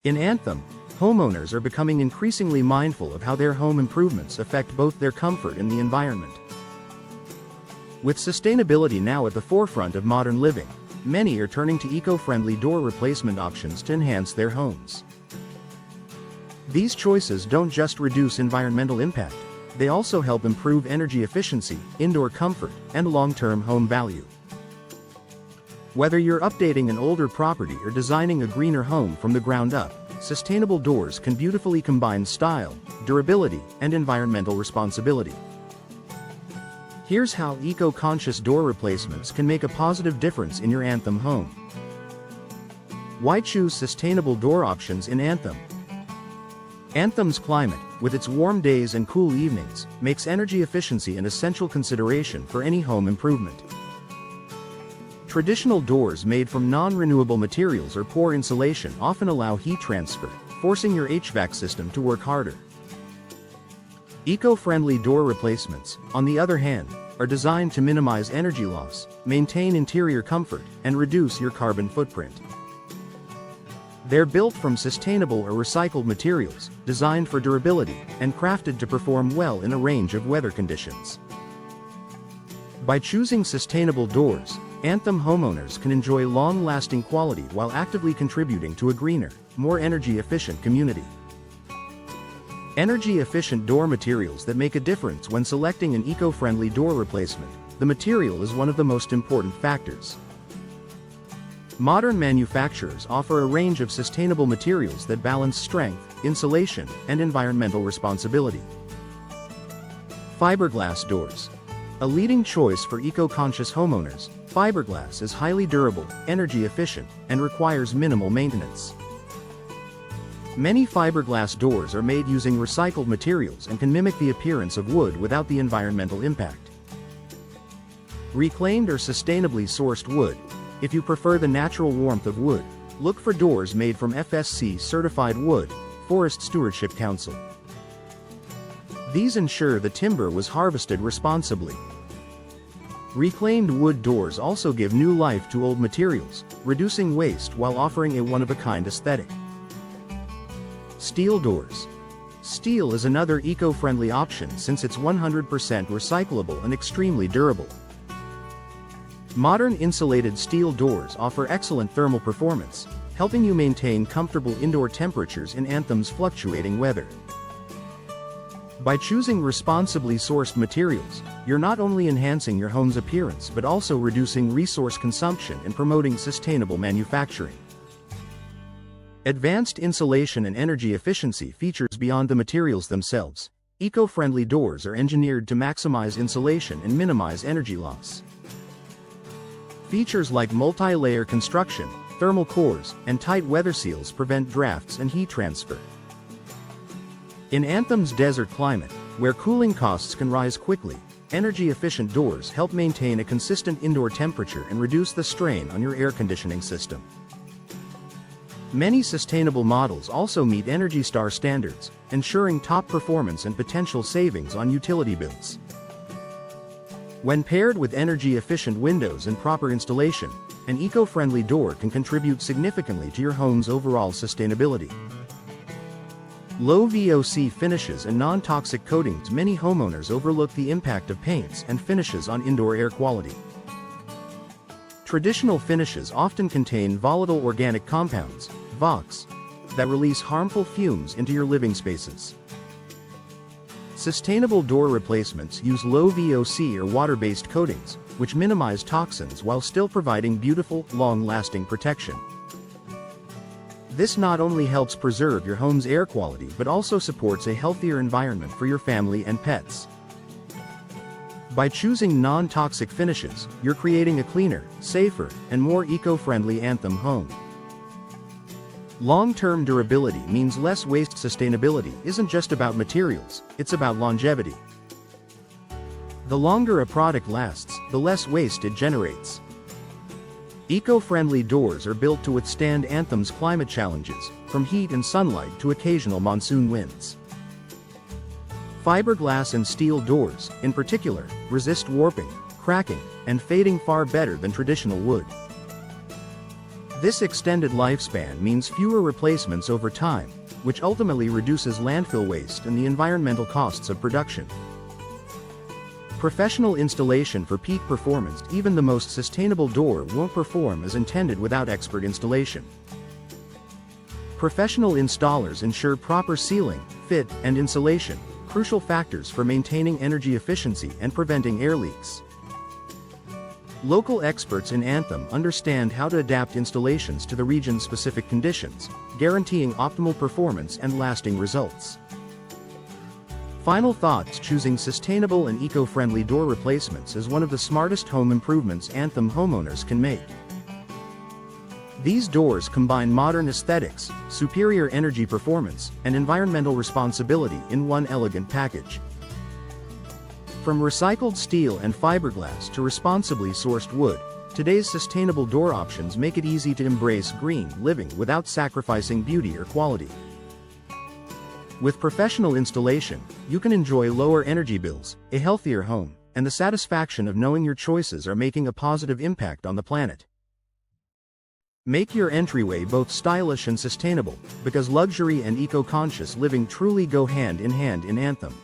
In Anthem, homeowners are becoming increasingly mindful of how their home improvements affect both their comfort and the environment. With sustainability now at the forefront of modern living, many are turning to eco-friendly door replacement options to enhance their homes. These choices don't just reduce environmental impact, they also help improve energy efficiency, indoor comfort, and long-term home value. Whether you're updating an older property or designing a greener home from the ground up, sustainable doors can beautifully combine style, durability, and environmental responsibility. Here's how eco-conscious door replacements can make a positive difference in your Anthem home. Why choose sustainable door options in Anthem? Anthem's climate, with its warm days and cool evenings, makes energy efficiency an essential consideration for any home improvement. Traditional doors made from non-renewable materials or poor insulation often allow heat transfer, forcing your HVAC system to work harder. Eco-friendly door replacements, on the other hand, are designed to minimize energy loss, maintain interior comfort, and reduce your carbon footprint. They're built from sustainable or recycled materials, designed for durability, and crafted to perform well in a range of weather conditions. By choosing sustainable doors, Anthem homeowners can enjoy long-lasting quality while actively contributing to a greener, more energy-efficient community. Energy-efficient door materials that make a difference when selecting an eco-friendly door replacement. The material is one of the most important factors. Modern manufacturers offer a range of sustainable materials that balance strength, insulation, and environmental responsibility. Fiberglass doors. A leading choice for eco-conscious homeowners, fiberglass is highly durable, energy efficient, and requires minimal maintenance. Many fiberglass doors are made using recycled materials and can mimic the appearance of wood without the environmental impact. Reclaimed or sustainably sourced wood. If you prefer the natural warmth of wood, look for doors made from FSC-certified wood, Forest Stewardship Council. These ensure the timber was harvested responsibly. Reclaimed wood doors also give new life to old materials, reducing waste while offering a one-of-a-kind aesthetic. Steel doors. Steel is another eco-friendly option since it's 100% recyclable and extremely durable. Modern insulated steel doors offer excellent thermal performance, helping you maintain comfortable indoor temperatures in Anthem's fluctuating weather. By choosing responsibly sourced materials, you're not only enhancing your home's appearance but also reducing resource consumption and promoting sustainable manufacturing. Advanced insulation and energy efficiency features beyond the materials themselves. Eco-friendly doors are engineered to maximize insulation and minimize energy loss. Features like multi-layer construction, thermal cores, and tight weather seals prevent drafts and heat transfer. In Anthem's desert climate, where cooling costs can rise quickly, energy-efficient doors help maintain a consistent indoor temperature and reduce the strain on your air conditioning system. Many sustainable models also meet Energy Star standards, ensuring top performance and potential savings on utility bills. When paired with energy-efficient windows and proper installation, an eco-friendly door can contribute significantly to your home's overall sustainability. Low VOC finishes and non-toxic coatings. Many homeowners overlook the impact of paints and finishes on indoor air quality. Traditional finishes often contain volatile organic compounds, VOCs, that release harmful fumes into your living spaces. Sustainable door replacements use low VOC or water-based coatings, which minimize toxins while still providing beautiful, long-lasting protection. This not only helps preserve your home's air quality but also supports a healthier environment for your family and pets. By choosing non-toxic finishes, you're creating a cleaner, safer, and more eco-friendly Anthem home. Long-term durability means less waste. Sustainability isn't just about materials, it's about longevity. The longer a product lasts, the less waste it generates. Eco-friendly doors are built to withstand Anthem's climate challenges, from heat and sunlight to occasional monsoon winds. Fiberglass and steel doors, in particular, resist warping, cracking, and fading far better than traditional wood. This extended lifespan means fewer replacements over time, which ultimately reduces landfill waste and the environmental costs of production. Professional installation for peak performance. Even the most sustainable door won't perform as intended without expert installation. Professional installers ensure proper sealing, fit, and insulation, crucial factors for maintaining energy efficiency and preventing air leaks. Local experts in Anthem understand how to adapt installations to the region's specific conditions, guaranteeing optimal performance and lasting results. Final thoughts. Choosing sustainable and eco-friendly door replacements is one of the smartest home improvements Anthem homeowners can make. These doors combine modern aesthetics, superior energy performance, and environmental responsibility in one elegant package. From recycled steel and fiberglass to responsibly sourced wood, today's sustainable door options make it easy to embrace green living without sacrificing beauty or quality. With professional installation, you can enjoy lower energy bills, a healthier home, and the satisfaction of knowing your choices are making a positive impact on the planet. Make your entryway both stylish and sustainable, because luxury and eco-conscious living truly go hand in hand in Anthem.